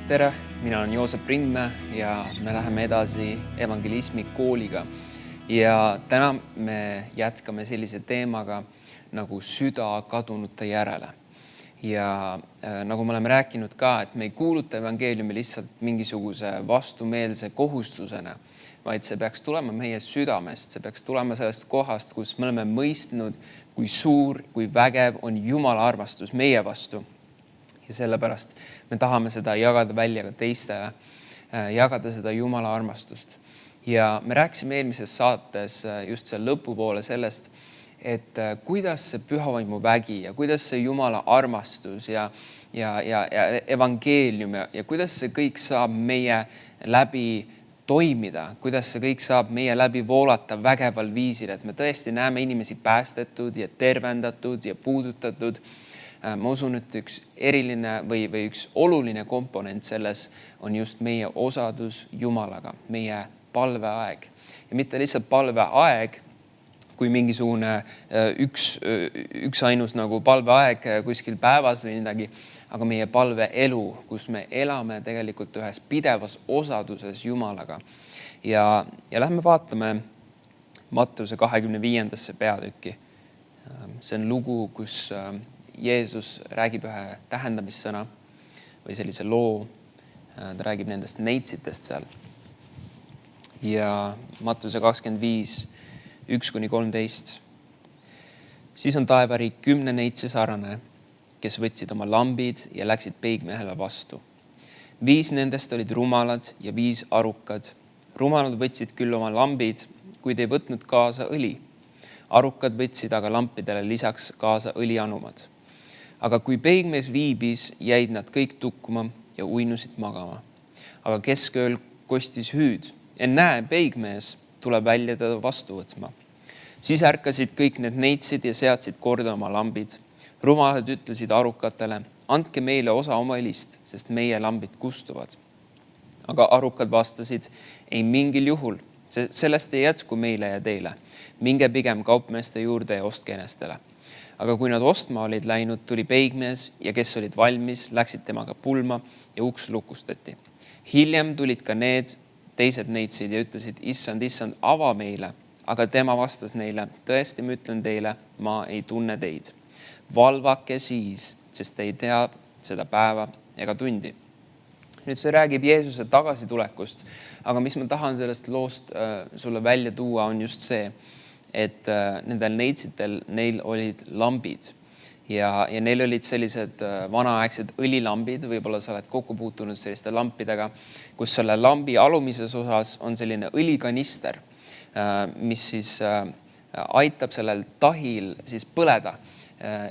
Tere, mina olen Joosep Rindmäe ja me läheme edasi evangelismi kooliga. Ja täna me jätkame sellise teemaga nagu süda kadunute järele. Ja nagu me oleme rääkinud ka, et me ei kuuluta evangeeliumi lihtsalt mingisuguse vastumeelse kohustusena, vaid see peaks tulema meie südamest, see peaks tulema sellest kohast, kus me oleme mõistnud, kui suur, kui vägev on Jumala armastus meie vastu. Ja sellepärast me tahame seda jagada välja ka teistele, jagada seda Jumala armastust. Ja me rääkisime eelmises saates just seal lõpupoole sellest, et kuidas see pühavaimu vägi ja kuidas see Jumala armastus ja evangeelium ja kuidas see kõik saab meie läbi toimida, kuidas see kõik saab meie läbi voolata vägeval viisil, et me tõesti näeme inimesi päästetud ja tervendatud ja puudutatud. Ma usun, et üks eriline või üks oluline komponent selles on just meie osadus Jumalaga, meie palveaeg. Ja mitte lihtsalt palveaeg, kui mingisugune üks ainus nagu palveaeg kuskil päevas või midagi, aga meie palveelu, kus me elame tegelikult ühes pidevas osaduses Jumalaga. Ja lähme vaatame Matteuse 25. peatükki. See on lugu, kus Jeesus räägib ühe tähendamissõna või sellise loo. Ta räägib nendest neitsitest seal. Ja Mattuse 25, 1-13. Siis on taevariik 10 neitse sarnane, kes võtsid oma lambid ja läksid peigmehele vastu. 5 nendest olid rumalad ja 5 arukad. Rumalad võtsid küll oma lambid, kuid ei võtnud kaasa õli. Arukad võtsid aga lampidele lisaks kaasa õlianumad. Aga kui peigmees viibis, jäid nad kõik tukkuma ja uinusid magama. Aga keskööl kostis hüüd. Näe, peigmees tuleb välja teda vastu võtma. Siis ärkasid kõik need neitsid ja seadsid korda oma lambid. Rumalad ütlesid arukatele, andke meile osa oma õlist, sest meie lambid kustuvad. Aga arukad vastasid, ei mingil juhul, sellest ei jätku meile ja teile. Minge pigem kaupmeeste juurde ja ostke enestele. Aga kui nad ostma olid läinud, tuli peigmees ja kes olid valmis, läksid temaga pulma ja uks lukustati. Hiljem tulid ka need teised neitsid ja ütlesid, issand, ava meile. Aga tema vastas neile, tõesti ma ütlen teile, ma ei tunne teid. Valvake siis, sest te ei tea seda päeva ega tundi. Nüüd see räägib Jeesuse tagasitulekust, aga mis ma tahan sellest loost sulle välja tuua on just see, et nendel neitsitel neil olid lambid ja neil olid sellised vanaaegsed õlilambid, võib-olla sa oled kokku puutunud selliste lampidega, kus selle lambi alumises osas on selline õlikanister, mis siis aitab sellel tahil siis põleda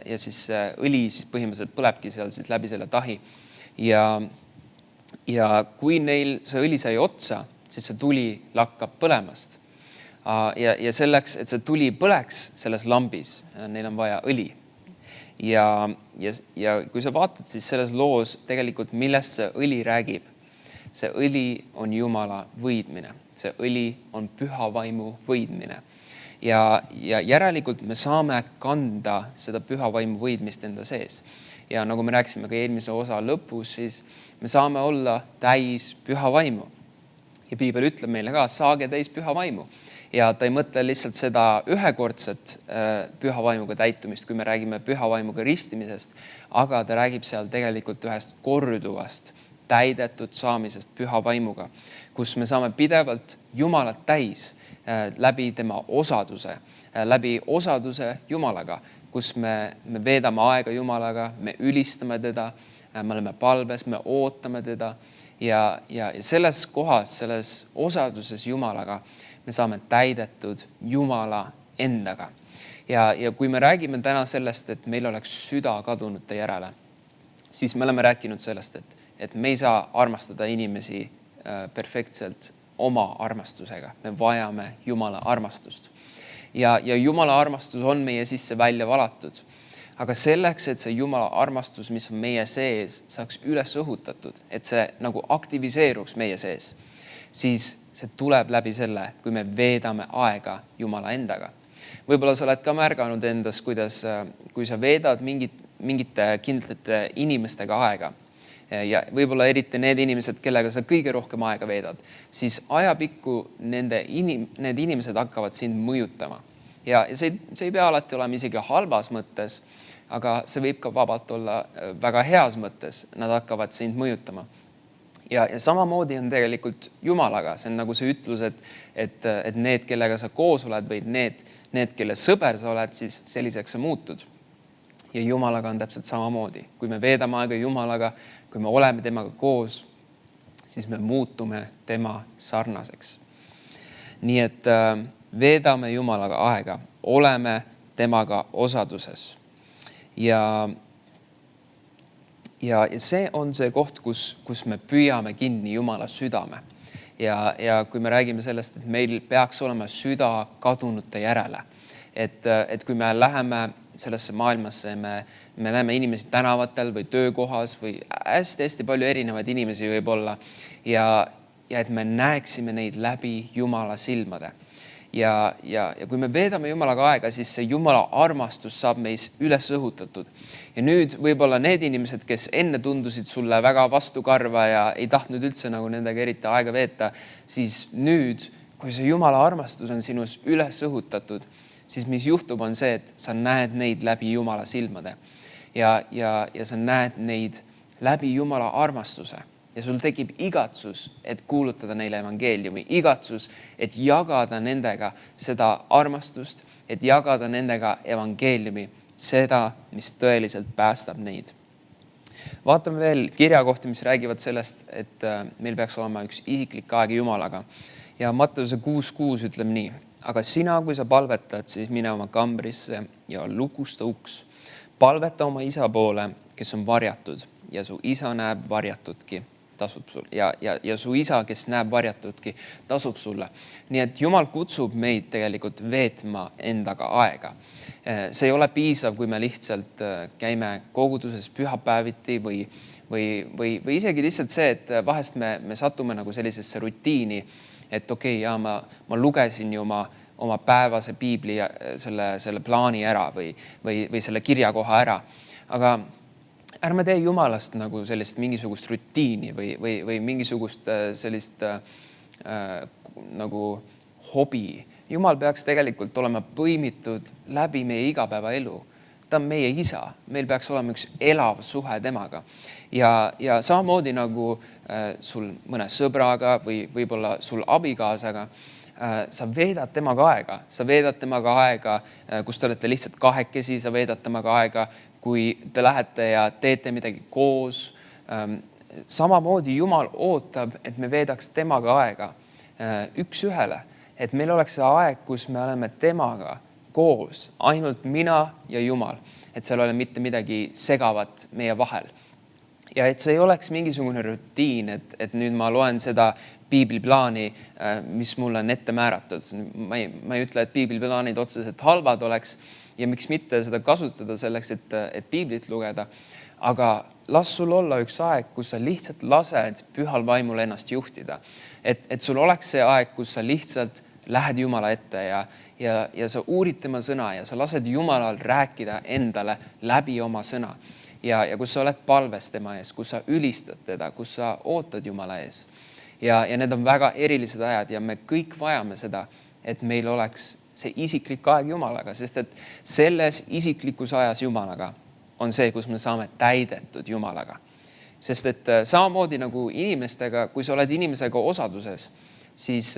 ja siis õli põhimõtteliselt põlebki seal siis läbi selle tahi ja kui neil see õli sai otsa, siis see tuli lakkab põlemast. Ja selleks, et see tuli põleks selles lambis, neil on vaja õli. Ja kui sa vaatad, siis selles loos tegelikult, millest see õli räägib, see õli on Jumala võidmine. See õli on püha vaimu võidmine. Ja järelikult me saame kanda seda püha vaimu võidmist enda sees. Ja nagu me rääkisime ka eelmise osa lõpus, siis me saame olla täis püha vaimu. Ja Piibel ütleb meile ka, saage täis püha vaimu. Ja ta ei mõtle lihtsalt seda ühekordset püha vaimuga täitumist, kui me räägime püha vaimuga ristimisest, aga ta räägib seal tegelikult ühest korduvast täidetud saamisest püha vaimuga, kus me saame pidevalt Jumalat täis läbi tema osaduse, läbi osaduse Jumalaga, kus me veedame aega Jumalaga, me ülistame teda, me oleme palves, me ootame teda ja selles kohas, selles osaduses Jumalaga me saame täidetud Jumala endaga. Ja kui me räägime täna sellest, et meil oleks süda kadunute järele, siis me oleme rääkinud sellest, et me ei saa armastada inimesi perfektselt oma armastusega. Me vajame Jumala armastust. Ja Jumala armastus on meie sisse välja valatud. Aga selleks, et see Jumala armastus, mis on meie sees, saaks üles õhutatud, et see nagu aktiviseeruks meie sees, siis see tuleb läbi selle, kui me veedame aega Jumala endaga. Võib-olla sa oled ka märganud endas, kuidas, kui sa veedad mingite kindlate inimestega aega, ja võib-olla eriti need inimesed, kellega sa kõige rohkem aega veedad, siis ajapikku need inimesed hakkavad sind mõjutama. Ja see ei pea alati olema isegi halvas mõttes, aga see võib ka vabalt olla väga heas mõttes. Nad hakkavad sind mõjutama. Ja samamoodi on tegelikult Jumalaga. See on nagu see ütlus, et need, kellega sa koos oled või need, kelle sõber sa oled, siis selliseks sa muutud. Ja Jumalaga on täpselt samamoodi. Kui me veedame aega Jumalaga, kui me oleme temaga koos, siis me muutume tema sarnaseks. Nii et veedame Jumalaga aega, oleme temaga osaduses. Ja see on see koht, kus me püüame kinni Jumala südame. Ja kui me räägime sellest, et meil peaks olema süda kadunute järele, et kui me läheme sellesse maailmasse, me näeme inimesi tänavatel või töökohas või hästi palju erinevaid inimesi võib-olla ja et me näeksime neid läbi Jumala silmade. Ja kui me veedame Jumalaga aega, siis see Jumala armastus saab meis üles õhutatud. Ja nüüd võib-olla need inimesed, kes enne tundusid sulle väga vastukarva ja ei tahtnud üldse nagu nendega eriti aega veeta, siis nüüd, kui see Jumala armastus on sinus üles õhutatud, siis mis juhtub on see, et sa näed neid läbi Jumala silmade. Ja sa näed neid läbi Jumala armastuse. Ja sul tekib igatsus, et kuulutada neile evangeeliumi, igatsus, et jagada nendega seda armastust, et jagada nendega evangeeliumi, seda, mis tõeliselt päästab neid. Vaatame veel kirja kohta, mis räägivad sellest, et meil peaks olema üks isiklik aeg Jumalaga. Ja Matteuse 6.6 ütleb nii, aga sina, kui sa palvetad, siis mine oma kambrisse ja lukusta uks. Palveta oma isa poole, kes on varjatud ja su isa näeb varjatudki. Tasub sul. Ja su isa, kes näeb varjatudki, tasub sulle. Nii et Jumal kutsub meid tegelikult veetma endaga aega. See ei ole piisav, kui me lihtsalt käime koguduses pühapäeviti või isegi lihtsalt see, et vahest me satume nagu sellisesse rutiini, et ma lugesin ju oma päevase piibli selle plaani ära või selle kirjakoha ära. Aga ärme tee Jumalast nagu sellist mingisugust rutiini või mingisugust sellist nagu hobi. Jumal peaks tegelikult olema põimitud läbi meie igapäevaelu. Ta on meie isa. Meil peaks olema üks elav suhe temaga. Ja samamoodi nagu sul mõne sõbraga või võib-olla sul abikaasaga, sa veedad temaga aega. Sa veedad temaga aega, kus te olete lihtsalt kahekesi, sa veedad temaga aega, kui te lähete ja teete midagi koos. Samamoodi Jumal ootab, et me veedaks temaga aega üks ühele. Et meil oleks see aeg, kus me oleme temaga koos, ainult mina ja Jumal. Et seal ei ole mitte midagi segavat meie vahel. Ja et see ei oleks mingisugune rutiin, et nüüd ma loen seda piibliplaani, mis mulle on ette määratud. Ma ei ütle, et piibliplaanid otseselt halvad oleks, ja miks mitte seda kasutada selleks, et piiblit lugeda. Aga las sul olla üks aeg, kus sa lihtsalt lased pühal vaimul ennast juhtida. Et sul oleks see aeg, kus sa lihtsalt lähed Jumala ette ja sa uurid tema sõna ja sa lased Jumalal rääkida endale läbi oma sõna. Ja kus sa oled palves tema ees, kus sa ülistad teda, kus sa ootad Jumala ees. Ja need on väga erilised ajad ja me kõik vajame seda, et meil oleks see isiklik aeg Jumalaga, sest et selles isiklikus ajas Jumalaga on see, kus me saame täidetud Jumalaga. Sest et samamoodi nagu inimestega, kui sa oled inimesega osaduses, siis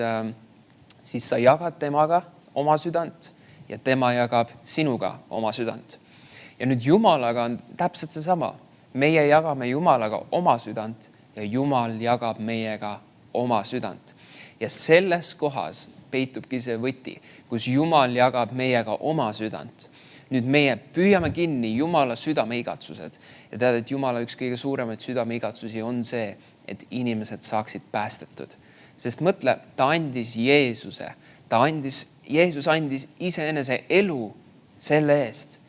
sa jagad temaga oma südant ja tema jagab sinuga oma südant. Ja nüüd Jumalaga on täpselt seesama. Meie jagame Jumalaga oma südant ja Jumal jagab meiega oma südant. Ja selles kohas peitubki see võti, kus Jumal jagab meiega oma südant. Nüüd meie püüame kinni Jumala südameigatsused. Ja tead, et Jumala üks kõige suuremaid südameigatsusi on see, et inimesed saaksid päästetud. Sest mõtle, ta andis Jeesuse. Jeesus andis iseenese elu selle eest,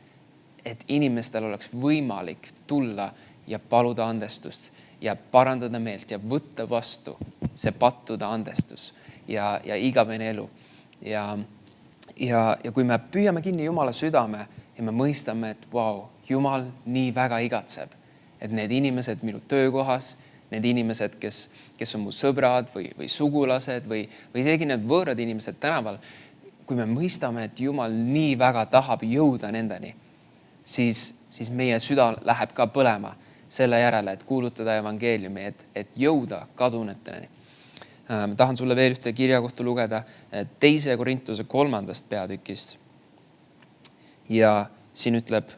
et inimestel oleks võimalik tulla ja paluda andestust ja parandada meelt ja võtta vastu see pattuda andestus ja igavene elu. Ja kui me püüame kinni Jumala südame ja me mõistame, et Jumal nii väga igatseb, et need inimesed minu töökohas, need inimesed, kes on mu sõbrad või sugulased või isegi need võõrad inimesed tänaval, kui me mõistame, et Jumal nii väga tahab jõuda nendeni, siis meie süda läheb ka põlema selle järele, et kuulutada evangeeliumi, et jõuda kadunuteni. Ma tahan sulle veel ühte kirja kohta lugeda 2. Korintuse 3. peatükist. Ja siin ütleb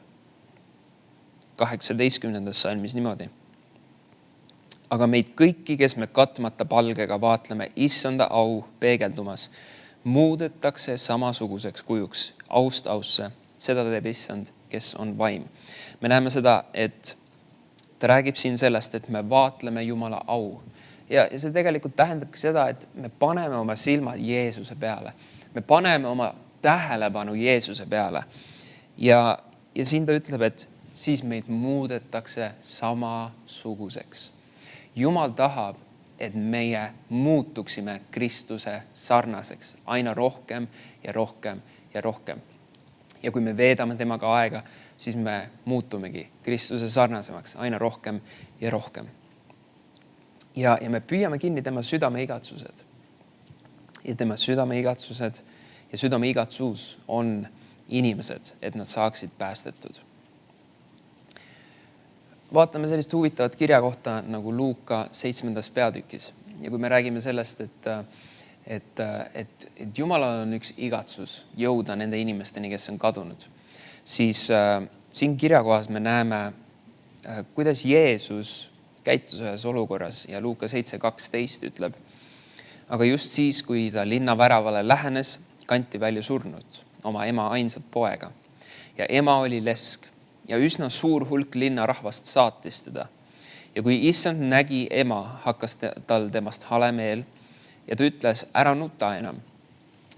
18. salmis niimoodi. Aga meid kõiki, kes me katmata palgega vaatleme issanda au peegeldumas, muudetakse samasuguseks kujuks aust ausse. Seda teeb issand, kes on vaim. Me näeme seda, et ta räägib siin sellest, et me vaatleme Jumala au. Ja see tegelikult tähendabki seda, et me paneme oma silmad Jeesuse peale. Me paneme oma tähelepanu Jeesuse peale. Ja siin ta ütleb, et siis meid muudetakse samasuguseks. Jumal tahab, et meie muutuksime Kristuse sarnaseks aina rohkem ja rohkem ja rohkem. Ja kui me veedame temaga aega, siis me muutumegi Kristuse sarnasemaks aina rohkem ja rohkem. Ja me püüame kinni tema südameigatsused. Ja tema südameigatsused ja südameigatsus on inimesed, et nad saaksid päästetud. Vaatame sellist huvitavat kirja kohta nagu Luuka 7. peatükis. Ja kui me räägime sellest, et Jumalal on üks igatsus jõuda nende inimesteni, kes on kadunud, siis siin kirjakohas me näeme, kuidas Jeesus käitus ühes olukorras ja Luuka 7.12 ütleb, aga just siis, kui ta linna väravale lähenes, kanti välja surnud oma ema ainsat poega. Ja ema oli lesk ja üsna suur hulk linna rahvast saatis teda. Ja kui issand nägi ema, hakkas tal temast hale meel ja ta ütles, ära nuta enam.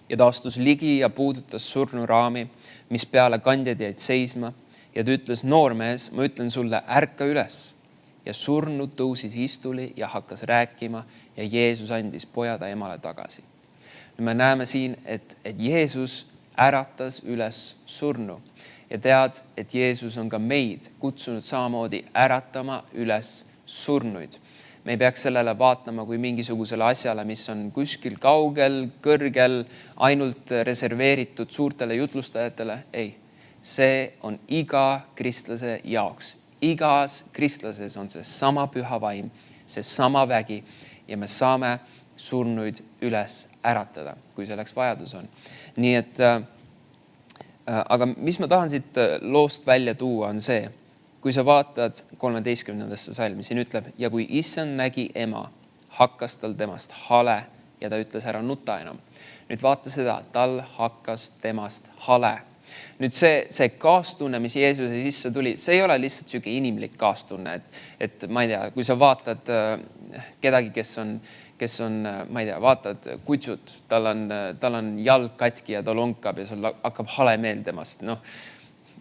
Ja ta astus ligi ja puudutas surnu raami, mis peale kandjad jäid seisma. Ja ta ütles, noormees, ma ütlen sulle, ärka üles. Ja surnud tõusis istuli ja hakkas rääkima ja Jeesus andis poja ta emale tagasi. Me näeme siin, et Jeesus äratas üles surnu. Ja tead, et Jeesus on ka meid kutsunud samamoodi äratama üles surnuid. Me ei peaks sellele vaatama kui mingisugusele asjale, mis on kuskil kaugel, kõrgel, ainult reserveeritud suurtele jutlustajatele. Ei, see on iga kristlase jaoks. Igas kristlases on see sama püha vaim, see sama vägi ja me saame surnuid üles äratada, kui selleks vajadus on. Nii et aga mis ma tahan siit loost välja tuua on see, kui sa vaatad 13. salmi, siin ütleb, ja kui issand nägi ema, hakkas tal temast hale ja ta ütles, ära nuta enam. Nüüd vaata seda, tal hakkas temast hale. Nüüd see kaastunne, mis Jeesuse sisse tuli, see ei ole lihtsalt siuke inimlik kaastunne, et ma ei tea, kui sa vaatad kedagi, kes on, ma ei tea, vaatad kutsut, tal on jalg katki ja ta lonkab ja sul hakkab hale meel temast. No,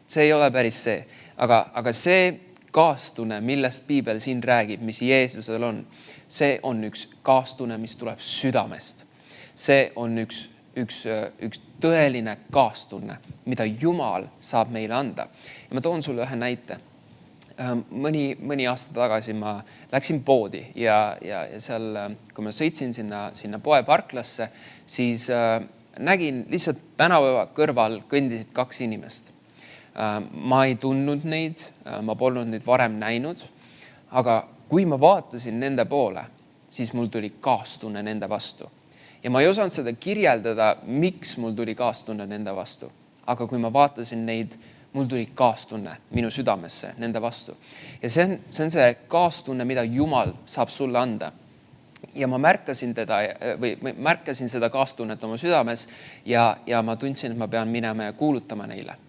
see ei ole päris see. Aga see kaastunne, millest Piibel siin räägib, mis Jeesusel on, see on üks kaastunne, mis tuleb südamest. See on üks tõeline kaastunne, mida Jumal saab meile anda. Ja ma toon sulle ühe näite. Mõni aasta tagasi ma läksin poodi ja seal, kui ma sõitsin sinna poeparklasse, siis nägin lihtsalt tänava kõrval kõndisid 2 inimest. Ma ei tundnud neid, ma polnud neid varem näinud, aga kui ma vaatasin nende poole, siis mul tuli kaastunne nende vastu. Ja ma ei osanud seda kirjeldada, miks mul tuli kaastunne nende vastu. Aga kui ma vaatasin neid, mul tuli kaastunne minu südamesse nende vastu. Ja see on see kaastunne, mida Jumal saab sulle anda. Ja ma märkasin seda kaastunnet oma südames ja ma tundsin, et ma pean minema ja kuulutama neile.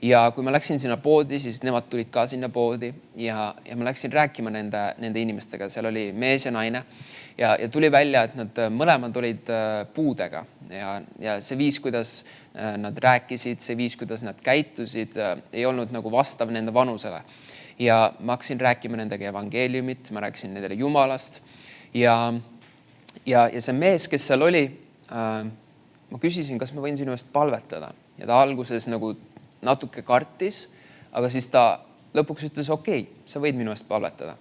Ja kui ma läksin sinna poodi, siis nemad tulid ka sinna poodi ja ma läksin rääkima nende inimestega. Seal oli mees ja naine ja tuli välja, et nad mõlemad olid puudega ja see viis, kuidas nad rääkisid, see viis, kuidas nad käitusid, ei olnud nagu vastav nende vanusele. Ja ma hakkasin rääkima nendega evangeeliumit, ma rääkisin nendele Jumalast ja see mees, kes seal oli, ma küsisin, kas ma võin sinu eest palvetada ja ta alguses nagu natuke kartis, aga siis ta lõpuks ütles, okei, sa võid minu eest palvetada.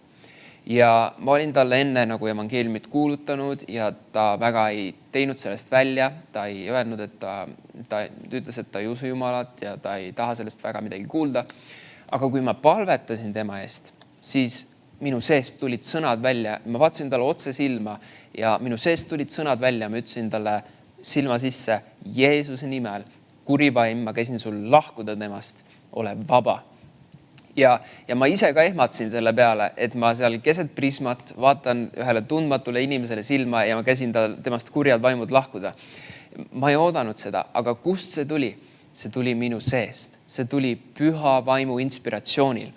Ja ma olin talle enne nagu evangeeliumit kuulutanud ja ta väga ei teinud sellest välja. Ta ei öelnud, et ta ütles, et ta ei usu Jumalat ja ta ei taha sellest väga midagi kuulda. Aga kui ma palvetasin tema eest, siis minu seest tulid sõnad välja. Ma vaatasin talle otse silma ja minu seest tulid sõnad välja. Ma ütlesin talle silma sisse, Jeesuse nimel, kuri vaim, ma käisin sul lahkuda temast, ole vaba. Ja ma ise ka ehmatasin selle peale, et ma seal keset prismat vaatan ühele tundmatule inimesele silma ja ma käisin temast kurjad vaimud lahkuda. Ma ei oodanud seda, aga kust see tuli? See tuli minu seest. See tuli püha vaimu inspiratsioonil.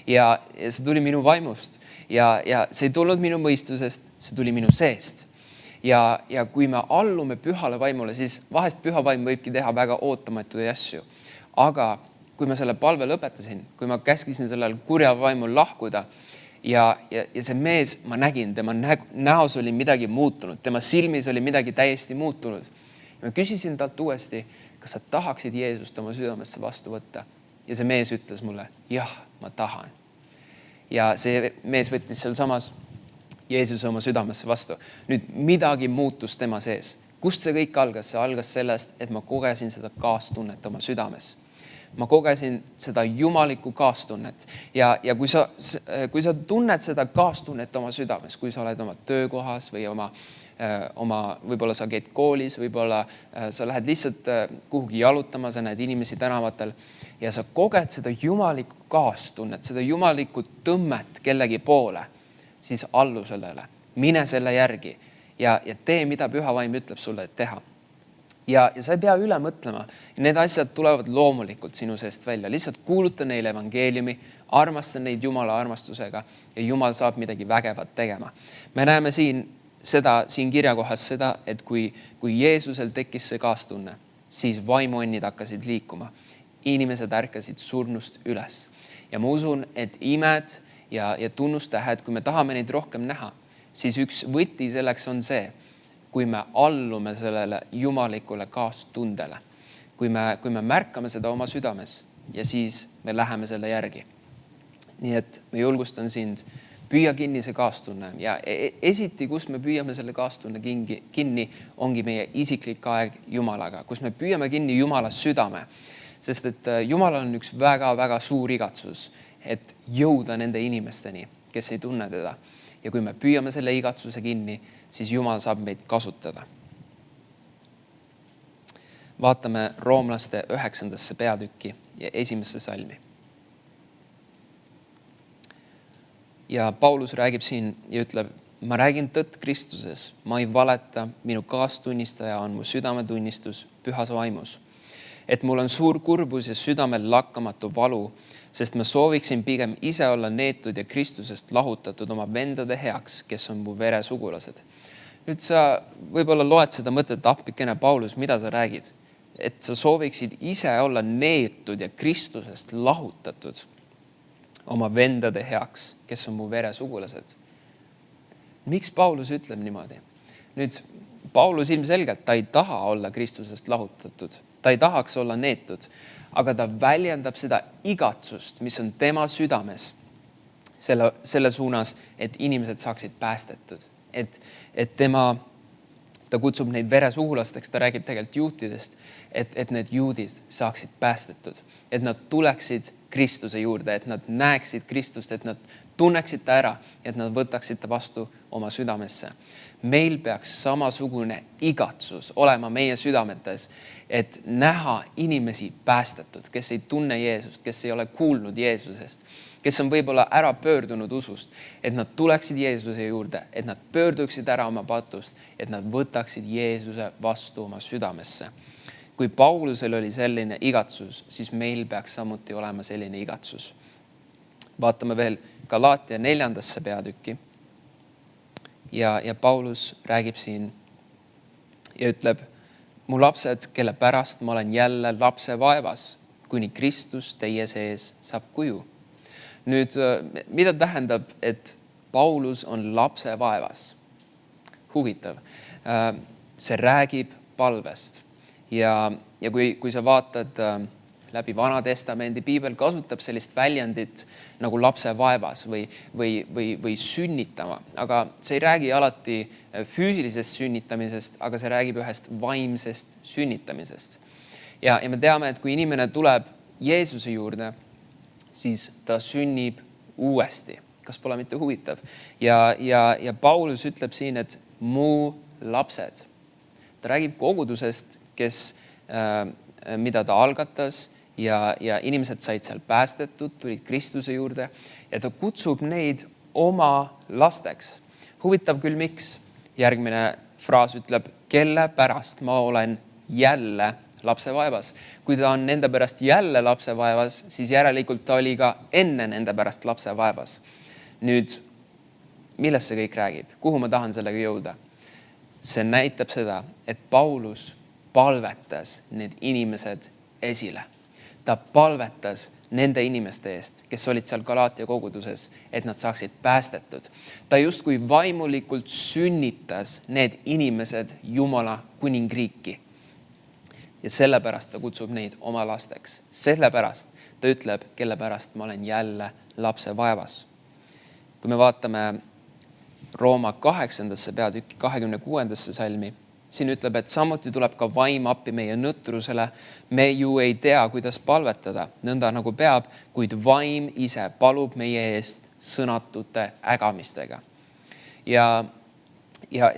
Ja see tuli minu vaimust. Ja see ei tulnud minu mõistusest, see tuli minu seest. Ja kui me allume pühale vaimule, siis vahest püha vaim võibki teha väga ootamatuid asju. Aga kui ma selle palve lõpetasin, kui ma käskisin sellel kurja vaimul lahkuda ja see mees, ma nägin, tema näos oli midagi muutunud, tema silmis oli midagi täiesti muutunud. Ja ma küsisin talt uuesti, kas sa tahaksid Jeesust oma südamesse vastu võtta? Ja see mees ütles mulle, jah, ma tahan. Ja see mees võttis seal samas Jeesuse oma südamesse vastu. Nüüd midagi muutus tema sees. Kust see kõik algas? See algas sellest, et ma kogesin seda kaastunnet oma südames. Ma kogesin seda jumalikku kaastunnet ja kui sa tunned seda kaastunnet oma südames, kui sa oled oma töökohas või võib-olla sa käid koolis, võib-olla sa lähed lihtsalt kuhugi jalutama, sa näed inimesi tänavatel ja sa koged seda jumalikku kaastunnet, seda jumalikku tõmmet kellegi poole, siis allu sellele, mine selle järgi ja tee, mida püha vaim ütleb sulle, et teha. Ja sa ei pea üle mõtlema. Need asjad tulevad loomulikult sinu seest välja. Lihtsalt kuuluta neile evangeeliumi, armasta neid Jumala armastusega ja Jumal saab midagi vägevat tegema. Me näeme siin kirjakohas seda, et kui Jeesusel tekkis see kaastunne, siis vaimuonnid hakkasid liikuma. Inimesed ärkasid surnust üles. Ja ma usun, et imed ja tunnustähed, kui me tahame neid rohkem näha, siis üks võti selleks on see, kui me allume sellele jumalikule kaastundele, kui me märkame seda oma südames ja siis me läheme selle järgi. Nii et ma julgustan sind, püüa kinni see kaastunne ja esiti, kus me püüame selle kaastunne kinni, ongi meie isiklik aeg Jumalaga, kus me püüame kinni Jumala südame, sest et Jumalal on üks väga-väga suur igatsus, et jõuda nende inimesteni, kes ei tunne teda. Ja kui me püüame selle igatsuse kinni, siis Jumal saab meid kasutada. Vaatame Roomlaste 9. peatükki ja 1. salmi. Ja Paulus räägib siin ja ütleb, ma räägin tõtt Kristuses, ma ei valeta, minu kaastunnistaja on mu südametunnistus pühas vaimus. Et mul on suur kurbus ja südamel lakkamatu valu, sest ma sooviksin pigem ise olla neetud ja Kristusest lahutatud oma vendade heaks, kes on mu veresugulased. Nüüd sa võib-olla loed seda mõtet, appikene Paulus, mida sa räägid? Et sa sooviksid ise olla neetud ja Kristusest lahutatud oma vendade heaks, kes on mu veresugulased. Miks Paulus ütleb niimoodi? Nüüd Paulus ilmselgelt, ta ei taha olla Kristusest lahutatud. Ta ei tahaks olla neetud, aga ta väljendab seda igatsust, mis on tema südames selle suunas, et inimesed saaksid päästetud. Et ta kutsub neid veresugulasteks, ta räägib tegelikult juutidest, et need juudid saaksid päästetud, et nad tuleksid Kristuse juurde, et nad näeksid Kristust, et nad tunneksid ta ära, et nad võtaksid ta vastu oma südamesse. Meil peaks samasugune igatsus olema meie südametes, et näha inimesi päästetud, kes ei tunne Jeesust, kes ei ole kuulnud Jeesusest, kes on võib-olla ära pöördunud usust, et nad tuleksid Jeesuse juurde, et nad pöörduksid ära oma patust, et nad võtaksid Jeesuse vastu oma südamesse. Kui Paulusel oli selline igatsus, siis meil peaks samuti olema selline igatsus. Vaatame veel Galaatia 4. peatükki. Ja Paulus räägib siin ja ütleb, mu lapsed, kelle pärast ma olen jälle lapse vaevas, kuni Kristus teie sees saab kuju. Nüüd, mida tähendab, et Paulus on lapse vaevas? Huvitav. See räägib palvest. Ja kui sa vaatad läbi Vana Testamendi. Piibel kasutab sellist väljendit nagu lapse vaevas või sünnitama, aga see ei räägi alati füüsilisest sünnitamisest, aga see räägib ühest vaimsest sünnitamisest. Ja me teame, et kui inimene tuleb Jeesuse juurde, siis ta sünnib uuesti. Kas pole mitte huvitav? Ja Paulus ütleb siin, et mu lapsed. Ta räägib kogudusest, mida ta algatas ja inimesed said seal päästetud, tulid Kristuse juurde ja ta kutsub neid oma lasteks. Huvitav küll, miks? Järgmine fraas ütleb, kelle pärast ma olen jälle lapse vaevas. Kui ta on nende pärast jälle lapse vaevas, siis järelikult ta oli ka enne nende pärast lapse vaevas. Nüüd, millest see kõik räägib? Kuhu ma tahan sellega jõuda? See näitab seda, et Paulus palvetas need inimesed esile. Ta palvetas nende inimeste eest, kes olid seal Galaatia koguduses, et nad saaksid päästetud. Ta justkui vaimulikult sünnitas need inimesed Jumala kuningriiki. Ja sellepärast ta kutsub neid oma lasteks. Sellepärast ta ütleb, kelle pärast ma olen jälle lapse vaevas. Kui me vaatame Rooma 8. peatükki 26. salmi, siin ütleb, et samuti tuleb ka vaim appi meie nõtrusele. Me ju ei tea, kuidas palvetada, nõnda nagu peab, kuid vaim ise palub meie eest sõnatute ägamistega. Ja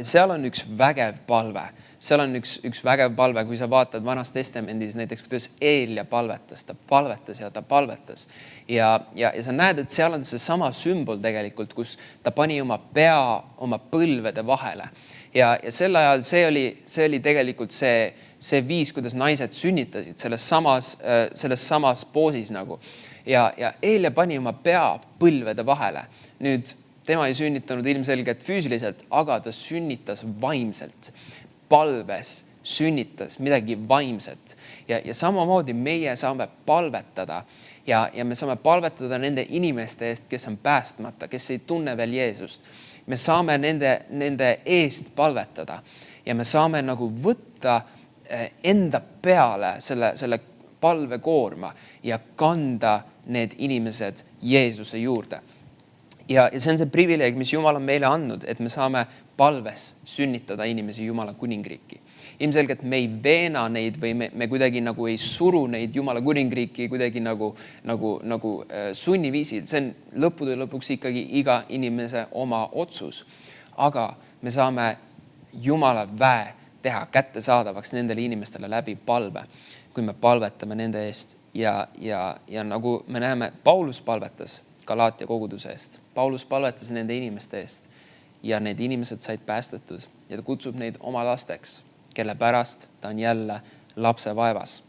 seal on üks vägev palve. Seal on üks vägev palve, kui sa vaatad Vanas Testamendis näiteks, kuidas Eelia palvetas, ta palvetas. Ja sa näed, et seal on see sama sümbol tegelikult, kus ta pani oma pea oma põlvede vahele. Ja sel ajal see oli tegelikult see viis, kuidas naised sünnitasid selles samas poosis nagu. Ja Eelia pani oma pea põlvede vahele. Nüüd tema ei sünnitanud ilmselgelt füüsiliselt, aga ta sünnitas vaimselt. Palves sünnitas midagi vaimset. Ja samamoodi meie saame palvetada ja me saame palvetada nende inimeste eest, kes on päästmata, kes ei tunne veel Jeesust. Me saame nende eest palvetada ja me saame nagu võtta enda peale selle palvekoorma ja kanda need inimesed Jeesuse juurde. Ja see on see privileeg, mis Jumal on meile andnud, et me saame palves sünnitada inimesi Jumala kuningriiki. Ilmselgelt me ei veena neid või me kuidagi nagu ei suru neid Jumala kuningriiki kuidagi nagu sunniviisil. See on lõppude lõpuks ikkagi iga inimese oma otsus. Aga me saame Jumala väe teha kättesaadavaks nendele inimestele läbi palve, kui me palvetame nende eest. Ja nagu me näeme, Paulus palvetas Galaatia koguduse eest. Paulus palvetas nende inimeste eest ja need inimesed said päästetud ja ta kutsub neid oma lasteks, kelle pärast ta on jälle lapse vaevas.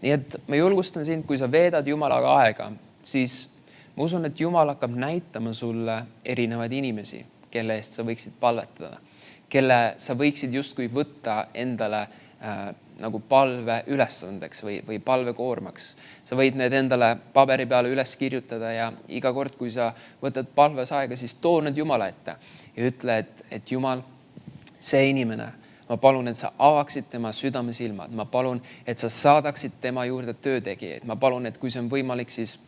Nii et ma julgustan sind, kui sa veedad Jumalaga aega, siis ma usun, et Jumal hakkab näitama sulle erinevaid inimesi, kelle eest sa võiksid palvetada, kelle sa võiksid justkui võtta endale nagu palve ülesandeks või palvekoormaks. Sa võid need endale paberi peale üles kirjutada ja iga kord, kui sa võtad palves aega, siis too need Jumala ette ja ütle, et Jumal, see inimene, ma palun, et sa avaksid tema südamesilmad. Ma palun, et sa saadaksid tema juurde töötegijaid. Ma palun, et kui see on võimalik, siis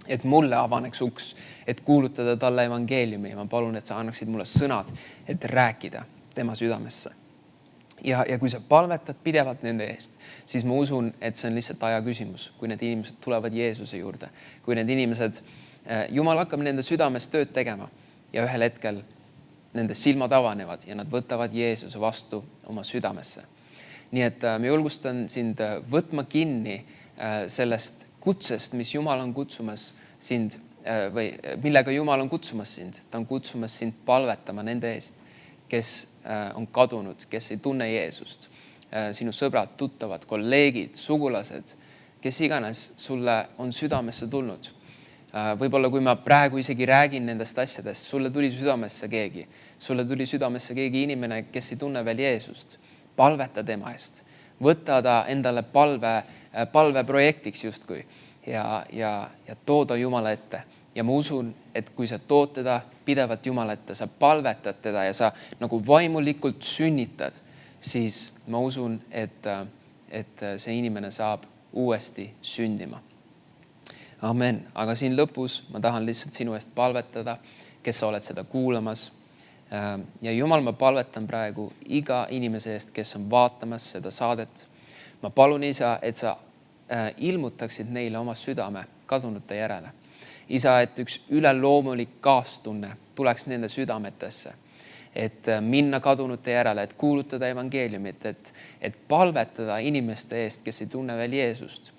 et mulle avaneks uks, et kuulutada talle evangeeliumi. Ma palun, et sa annaksid mulle sõnad, et rääkida tema südamesse. Ja kui sa palvetad pidevalt nende eest, siis ma usun, et see on lihtsalt aja küsimus, kui need inimesed tulevad Jeesuse juurde. Kui need inimesed, Jumal hakkab nende südames tööd tegema ja ühel hetkel nende silmad avanevad ja nad võtavad Jeesuse vastu oma südamesse. Nii et ma julgustan sind võtma kinni sellest kutsest, mis Jumal on kutsumas sind või millega Jumal on kutsumas sind. Ta on kutsumas sind palvetama nende eest, kes on kadunud, kes ei tunne Jeesust. Sinu sõbrad, tuttavad, kolleegid, sugulased, kes iganes sulle on südamesse tulnud. Võib-olla kui ma praegu isegi räägin nendest asjadest, sulle tuli südamesse keegi. Sulle tuli südamesse keegi inimene, kes ei tunne veel Jeesust. Palveta tema eest. Võta ta endale palveprojektiks justkui ja tooda Jumala ette. Ja ma usun, et kui sa tood teda pidevalt Jumala ette, sa palvetad teda ja sa nagu vaimulikult sünnitad, siis ma usun, et see inimene saab uuesti sündima. Amen. Aga siin lõpus ma tahan lihtsalt sinu eest palvetada, kes sa oled seda kuulamas. Ja Jumal, ma palvetan praegu iga inimese eest, kes on vaatamas seda saadet. Ma palun, Isa, et sa ilmutaksid neile oma südame kadunute järele. Isa, et üks üleloomulik kaastunne tuleks nende südametesse, et minna kadunute järele, et kuulutada evangeeliumit, et palvetada inimeste eest, kes ei tunne veel Jeesust.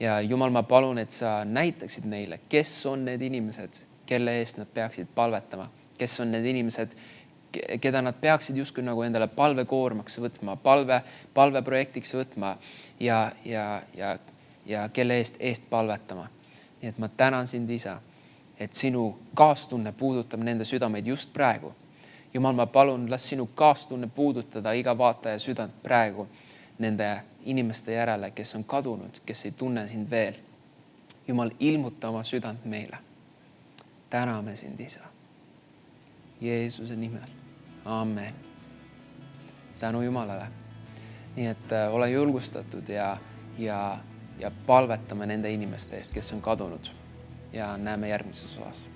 Ja Jumal, ma palun, et sa näitaksid neile, kes on need inimesed, kelle eest nad peaksid palvetama, kes on need inimesed, keda nad peaksid justkui nagu endale palvekoormaks võtma, palveprojektiks võtma ja kelle eest palvetama. Nii et ma tänan sind, Isa, et sinu kaastunne puudutab nende südameid just praegu. Jumal, ma palun, las sinu kaastunne puudutada iga vaataja südant praegu nende inimeste järele, kes on kadunud, kes ei tunne sind veel. Jumal, ilmuta oma südant meile. Täname sind, Isa. Jeesuse nimel. Amen. Tänu Jumalale. Nii et ole julgustatud ja palvetame nende inimeste eest, kes on kadunud. Ja näeme järgmises osas.